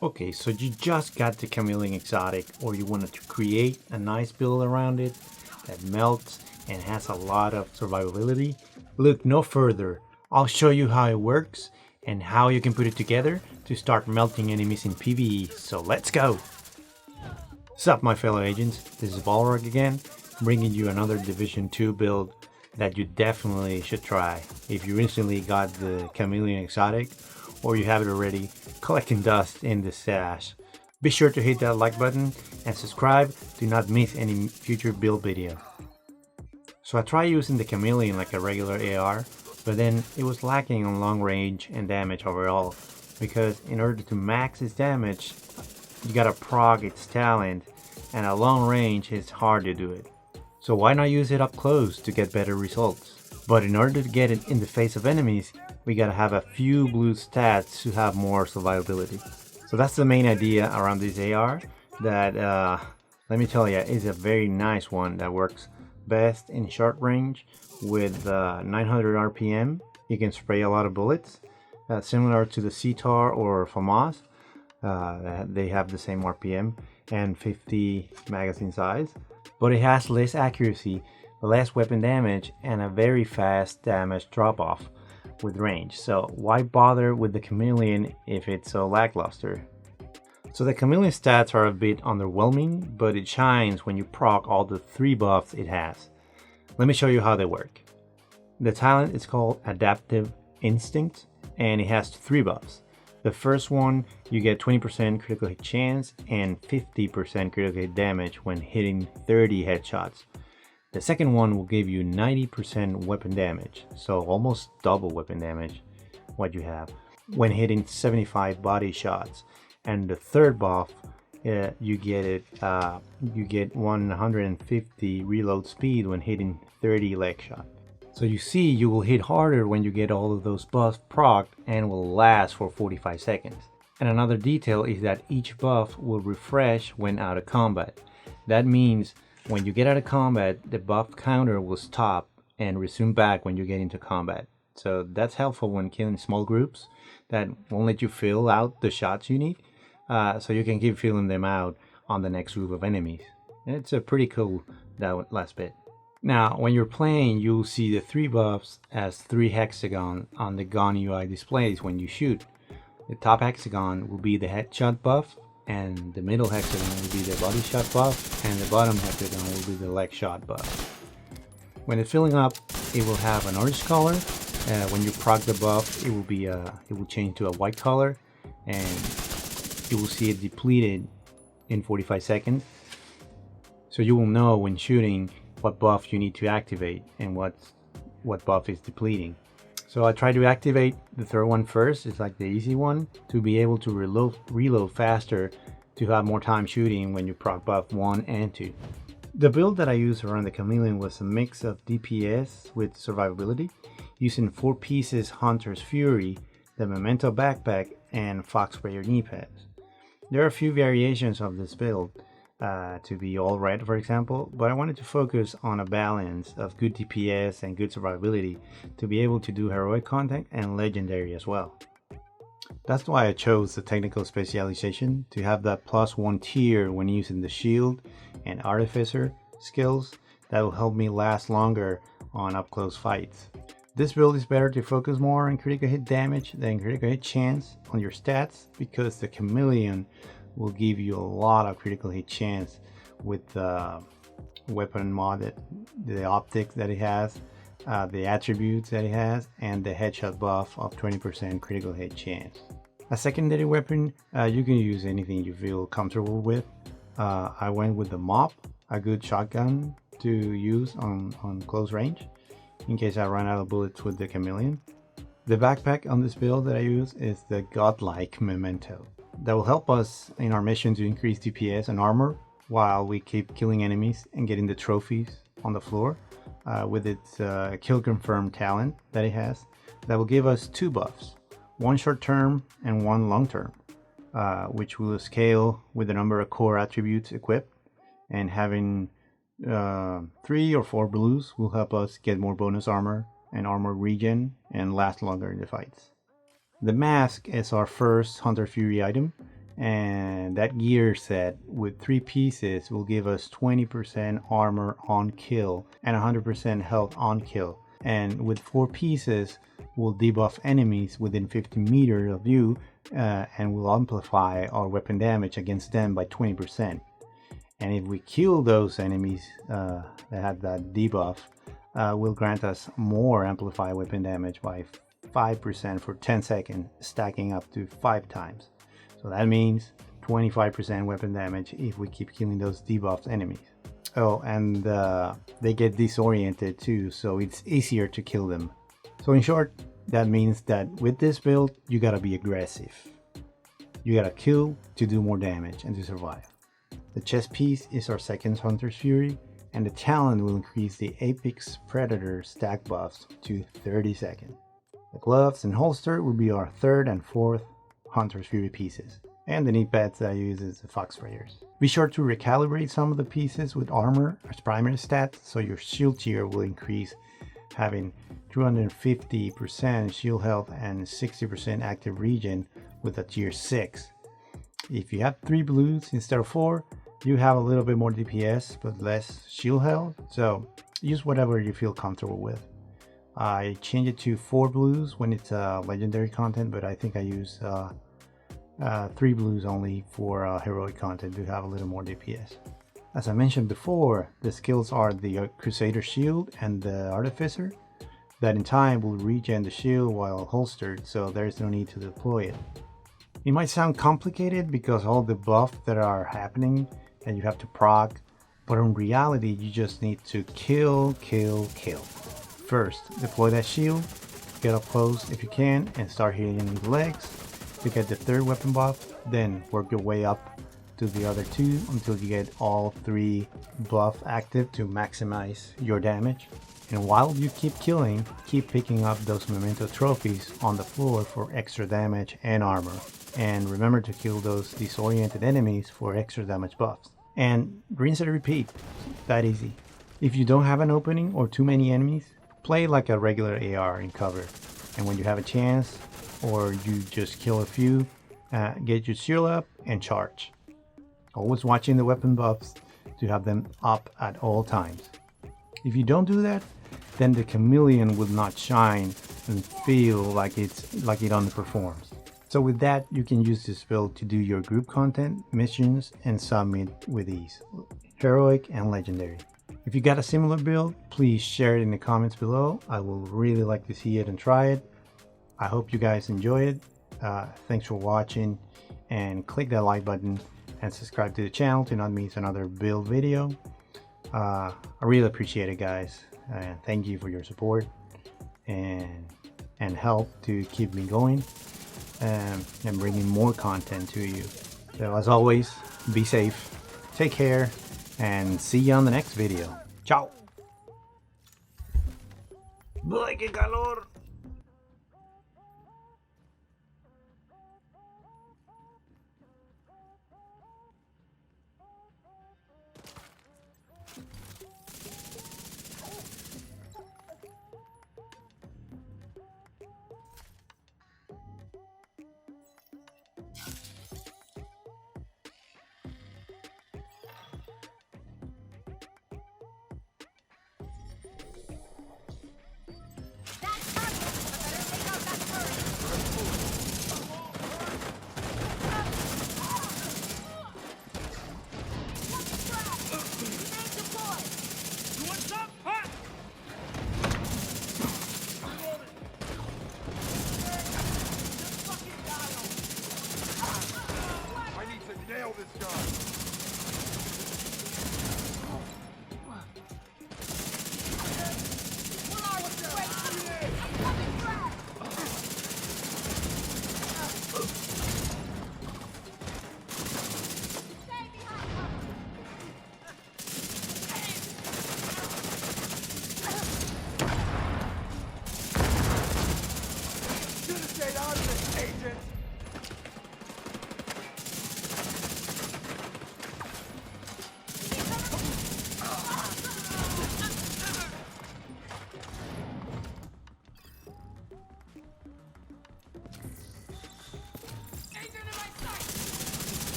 Okay, so you just got the Chameleon exotic, or you wanted to create a nice build around it that melts and has a lot of survivability. Look no further. I'll show you how it works and how you can put it together to start melting enemies in PVE. So let's go! Sup my fellow agents, this is Balrog again, bringing you another Division 2 build that you definitely should try if you recently got the Chameleon exotic or you have it already collecting dust in the stash. Be sure to hit that like button and subscribe to not miss any future build video. So I tried using the Chameleon like a regular AR, but then it was lacking on long range and damage overall, because in order to max its damage you gotta prog its talent, and at long range it's hard to do it. So why not use it up close to get better results? But in order to get it in the face of enemies, we gotta have a few blue stats to have more survivability. So that's the main idea around this AR that, let me tell you, is a very nice one that works best in short range with 900 RPM. You can spray a lot of bullets, similar to the CTAR or FAMAS. They have the same RPM and 50 magazine size, but it has less accuracy, less weapon damage, and a very fast damage drop off with range. So why bother with the Chameleon if it's so lackluster? So the Chameleon stats are a bit underwhelming, but it shines when you proc all the 3 buffs it has. Let me show you how they work. The talent is called Adaptive Instinct, and it has 3 buffs. The first one, you get 20% critical hit chance and 50% critical hit damage when hitting 30 headshots. The second one will give you 90% weapon damage, so almost double weapon damage what you have when hitting 75 body shots. And the third buff, you get 150 reload speed when hitting 30 leg shot. So you see, you will hit harder when you get all of those buffs procced and will last for 45 seconds. And another detail is that each buff will refresh when out of combat. That means when you get out of combat, the buff counter will stop and resume back when you get into combat. So that's helpful when killing small groups that won't let you fill out the shots you need. So you can keep filling them out on the next group of enemies. It's a pretty cool, that last bit. Now, when you're playing, you'll see the 3 buffs as 3 hexagons on the gun UI displays when you shoot. The top hexagon will be the headshot buff, and the middle hexagon will be the body shot buff, and the bottom hexagon will be the leg shot buff. When it's filling up, it will have an orange color. When you proc the buff, it will change to a white color, and you will see it depleted in 45 seconds. So you will know when shooting what buff you need to activate and what buff is depleting. So I try to activate the third one first. It's like the easy one, to be able to reload faster, to have more time shooting when you proc buff 1 and 2. The build that I used around the Chameleon was a mix of DPS with survivability, using 4 pieces Hunter's Fury, the Memento backpack, and Fox Sprayer knee pads. There are a few variations of this build, to be all red for example, but I wanted to focus on a balance of good DPS and good survivability to be able to do heroic content and legendary as well. That's why I chose the technical specialization, to have that +1 tier when using the shield and artificer skills that will help me last longer on up close fights. This build is better to focus more on critical hit damage than critical hit chance on your stats, because the Chameleon will give you a lot of critical hit chance with the weapon mod, the optics that it has, the attributes that it has, and the headshot buff of 20% critical hit chance. A secondary weapon, you can use anything you feel comfortable with. I went with the mop, a good shotgun to use on close range in case I run out of bullets with the Chameleon. The backpack on this build that I use is the godlike Memento. That will help us in our mission to increase DPS and armor while we keep killing enemies and getting the trophies on the floor, with its kill confirm talent that it has, that will give us 2 buffs, 1 short term and 1 long term, which will scale with the number of core attributes equipped, and having 3 or 4 blues will help us get more bonus armor and armor regen and last longer in the fights. The mask is our first Hunter Fury item, and that gear set with 3 pieces will give us 20% armor on kill and 100% health on kill, and with 4 pieces will debuff enemies within 50 meters of you and will amplify our weapon damage against them by 20%. And if we kill those enemies that have that debuff, will grant us more amplified weapon damage by 5% for 10 seconds, stacking up to 5 times. So that means 25% weapon damage if we keep killing those debuffed enemies. Oh, and they get disoriented too, so it's easier to kill them. So in short, that means that with this build, you gotta be aggressive. You gotta kill to do more damage and to survive. The chest piece is our second Hunter's Fury, and the talent will increase the Apex Predator stack buffs to 30 seconds. The gloves and holster will be our third and fourth Hunter's Fury pieces, and the knee pads that I use is the Fox Sprayers. Be sure to recalibrate some of the pieces with armor as primary stats, so your shield tier will increase, having 250% shield health and 60% active regen with a tier 6. If you have 3 blues instead of 4, you have a little bit more DPS but less shield health, so use whatever you feel comfortable with. I change it to 4 blues when it's legendary content, but I think I use 3 blues only for heroic content to have a little more DPS. As I mentioned before, the skills are the Crusader Shield and the Artificer, that in time will regen the shield while holstered, so there is no need to deploy it. It might sound complicated because all the buffs that are happening that you have to proc, but in reality you just need to kill. First, deploy that shield, get up close if you can, and start hitting the legs to get the third weapon buff, then work your way up to the other 2 until you get all 3 buff active to maximize your damage. And while you keep killing, keep picking up those memento trophies on the floor for extra damage and armor. And remember to kill those disoriented enemies for extra damage buffs. And rinse and repeat, that easy. If you don't have an opening or too many enemies, play like a regular AR in cover. And when you have a chance, or you just kill a few, get your shield up and charge. Always watching the weapon buffs to have them up at all times. If you don't do that, then the Chameleon will not shine and feel like it underperforms. So with that, you can use this build to do your group content, missions, and summit with ease, heroic and legendary. If you got a similar build, please share it in the comments below. I will really like to see it and try it. I hope you guys enjoy it. Thanks for watching, and click that like button and subscribe to the channel to not miss another build video. I really appreciate it, guys, and thank you for your support and help to keep me going and bringing more content to you. So as always, be safe, take care, and see you on the next video. Ciao. ¡Ay, qué calor!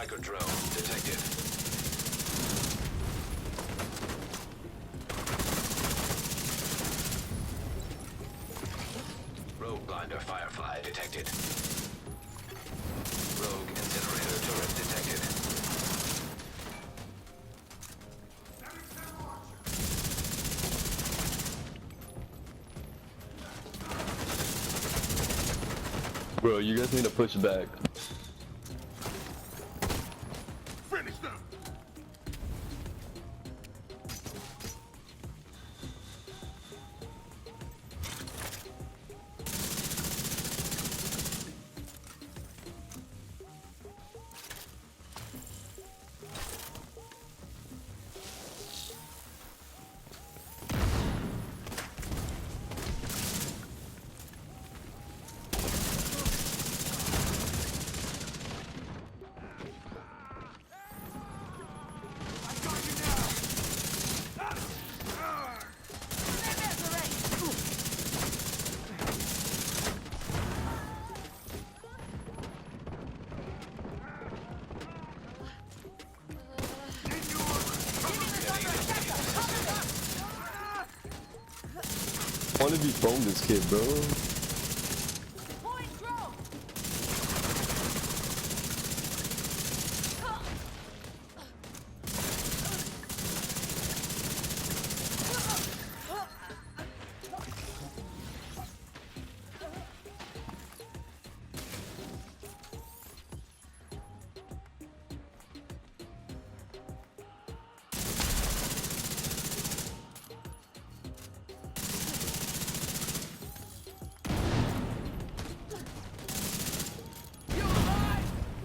Striker drone detected. Rogue blinder firefly detected. Rogue incinerator turret detected. Bro, you guys need to push back. Finish them! I wanna defoam this kid, bro.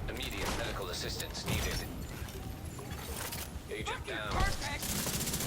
Immediate medical assistance needed. Agent down. Perfect!